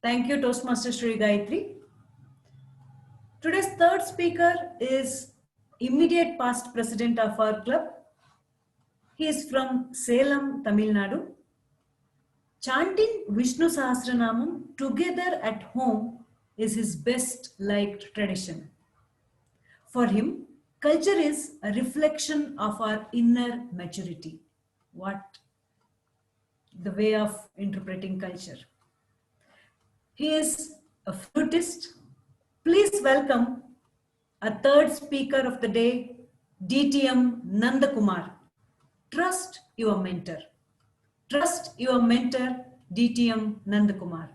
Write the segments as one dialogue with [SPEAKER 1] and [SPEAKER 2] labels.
[SPEAKER 1] Thank you, Toastmaster Sri Gayatri. Today's third speaker is immediate past president of our club. He is from Salem, Tamil Nadu. Chanting Vishnu Sahasranamam together at home is his best liked tradition. For him, culture is a reflection of our inner maturity. What the way of interpreting culture. He is a flutist. Please welcome our third speaker of the day, DTM Nandakumar. Trust your mentor. Trust your mentor, DTM Nandakumar.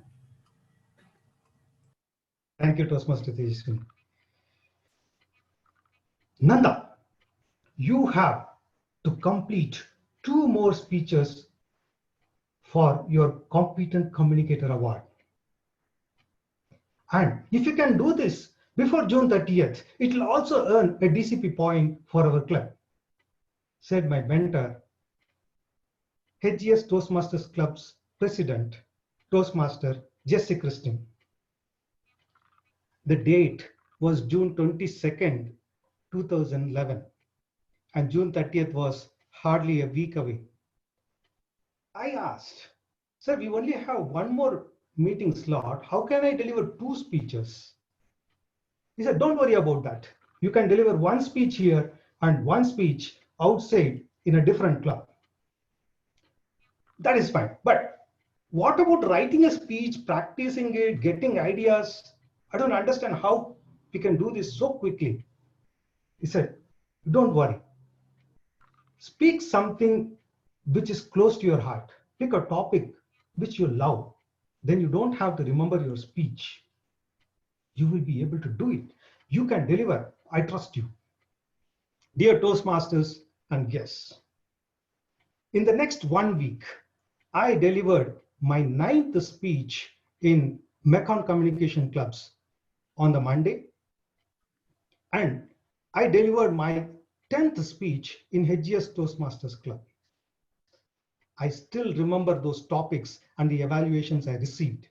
[SPEAKER 2] Thank you, Toastmaster Tejaswini. Nanda, you have to complete 2 more speeches for your Competent Communicator Award. And if you can do this before June 30th, it will also earn a DCP point for our club, said my mentor, HGS Toastmasters Club's president, Toastmaster Jesse Christine. The date was June 22nd, 2011, and June 30th was hardly a week away. I asked, sir, we only have 1 more meeting slot. How can I deliver 2 speeches? He said, don't worry about that. You can deliver 1 speech here and 1 speech outside in a different club. That is fine. But what about writing a speech, practicing it, getting ideas? I don't understand how we can do this so quickly. He said, don't worry. Speak something which is close to your heart. Pick a topic which you love. Then you don't have to remember your speech. You will be able to do it. You can deliver. I trust you. Dear Toastmasters and guests, in the next 1 week, I delivered my 9th speech in Mekon Communication Clubs on the Monday, and I delivered my 10th speech in HGS Toastmasters Club. I still remember those topics and the evaluations I received.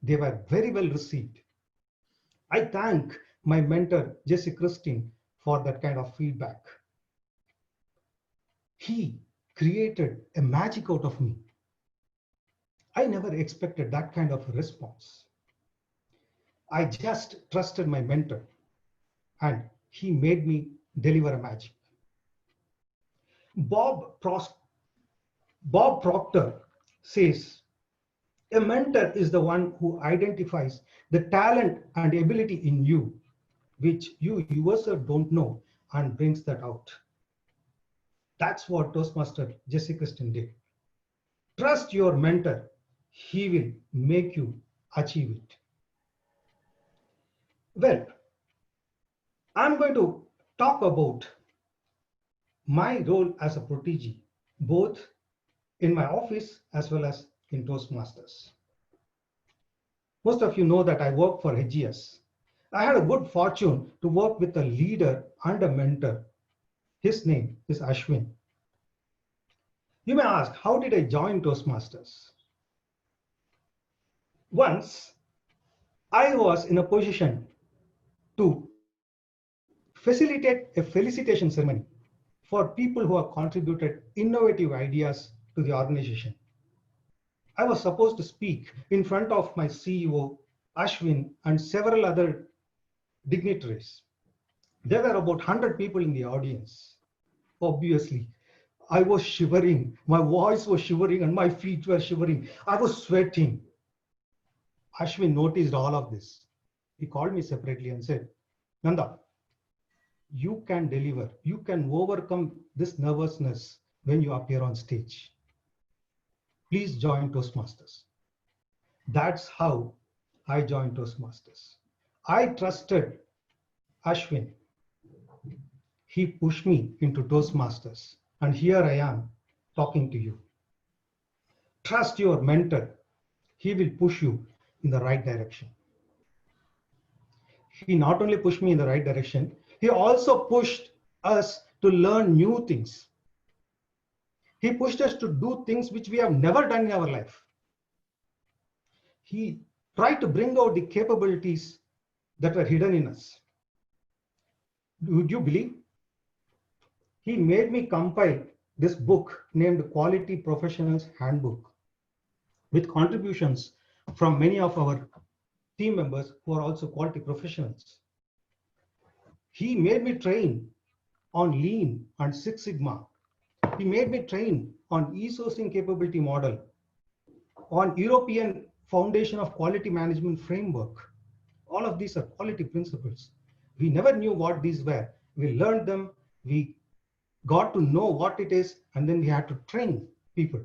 [SPEAKER 2] They were very well received. I thank my mentor, Jesse Christine, for that kind of feedback. He created a magic out of me. I never expected that kind of a response. I just trusted my mentor, and he made me deliver a magic. Bob Proctor says, a mentor is the one who identifies the talent and ability in you, which you yourself don't know, and brings that out. That's what Toastmaster Jesse Christine did. Trust your mentor. He will make you achieve it. Well, I'm going to talk about my role as a protege, both in my office as well as in Toastmasters. Most of you know that I work for HGS. I had a good fortune to work with a leader and a mentor. His name is Ashwin. You may ask, how did I join Toastmasters? Once, I was in a position to facilitate a felicitation ceremony for people who have contributed innovative ideas to the organization. I was supposed to speak in front of my CEO, Ashwin, and several other dignitaries. There were about 100 people in the audience. Obviously, I was shivering, my voice was shivering, and my feet were shivering. I was sweating. Ashwin noticed all of this. He called me separately and said, Nanda, you can deliver, you can overcome this nervousness when you appear on stage. Please join Toastmasters. That's how I joined Toastmasters. I trusted Ashwin. He pushed me into Toastmasters, and here I am talking to you. Trust your mentor. He will push you in the right direction. He not only pushed me in the right direction, he also pushed us to learn new things. He pushed us to do things which we have never done in our life. He try to bring out the capabilities that were hidden in us. Would you believe? He made me compile this book named Quality Professionals Handbook with contributions from many of our team members who are also quality professionals. He made me train on Lean and Six Sigma. He made me train on e-sourcing capability model, on European Foundation of Quality Management Framework. All of these are quality principles. We never knew what these were. We learned them, we got to know what it is, and then we had to train people.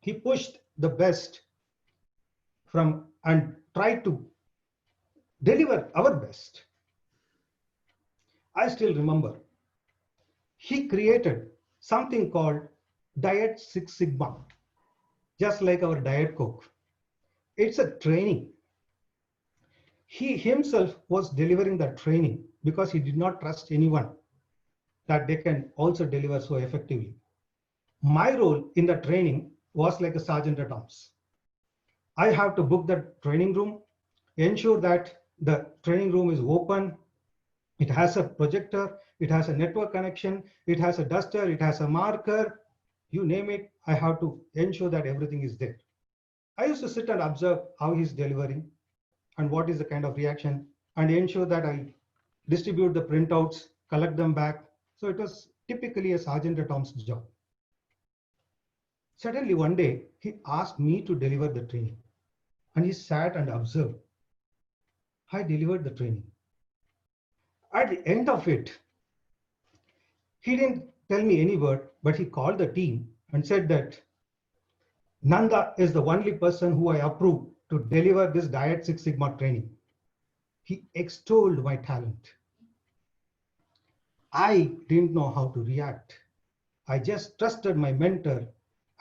[SPEAKER 2] He pushed the best from and tried to deliver our best. I still remember he created something called Diet Six Sigma, just like our Diet Coke. It's a training. He himself was delivering that training because he did not trust anyone that they can also deliver so effectively. My role in the training was like a sergeant at arms. I have to book the training room, ensure that the training room is open, it has a projector, it has a network connection, it has a duster, it has a marker, you name it, I have to ensure that everything is there. I used to sit and observe how he's delivering and what is the kind of reaction, and ensure that I distribute the printouts, collect them back. So it was typically a sergeant at arms job. Suddenly one day, he asked me to deliver the training, and he sat and observed. I delivered the training. At the end of it, he didn't tell me any word, but he called the team and said that Nanda is the only person who I approve to deliver this Diet Six Sigma training. He extolled my talent. I didn't know how to react. I just trusted my mentor,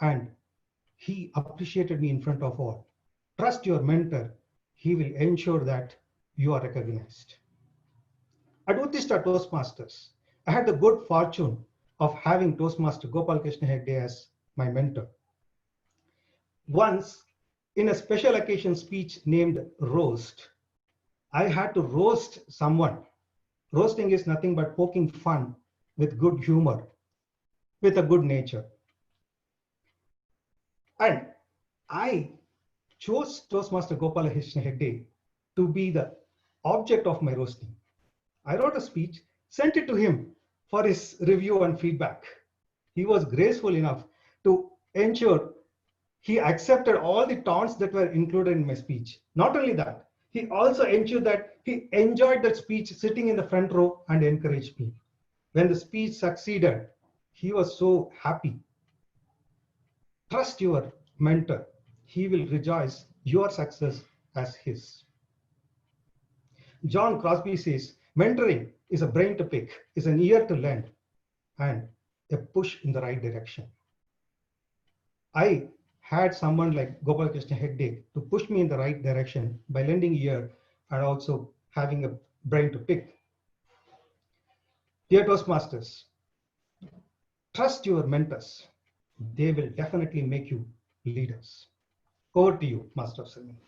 [SPEAKER 2] and he appreciated me in front of all. Trust your mentor. He will ensure that you are recognized. At Uttishta Toastmasters, I had the good fortune of having Toastmaster Gopal Krishna Hegde as my mentor. Once, in a special occasion speech named Roast, I had to roast someone. Roasting is nothing but poking fun with good humor, with a good nature. And I chose Toastmaster Gopal Krishna Hegde to be the object of my roasting. I wrote a speech, sent it to him for his review and feedback. He was graceful enough to ensure he accepted all the taunts that were included in my speech. Not only that, he also ensured that he enjoyed that speech sitting in the front row and encouraged me. When the speech succeeded, he was so happy. Trust your mentor. He will rejoice your success as his. John Crosby says, mentoring is a brain to pick, is an ear to lend, and a push in the right direction. I had someone like Gopal Krishna Hegde to push me in the right direction by lending ear and also having a brain to pick. Dear Toastmasters, trust your mentors. They will definitely make you leaders. Over to you, Master of Ceremony.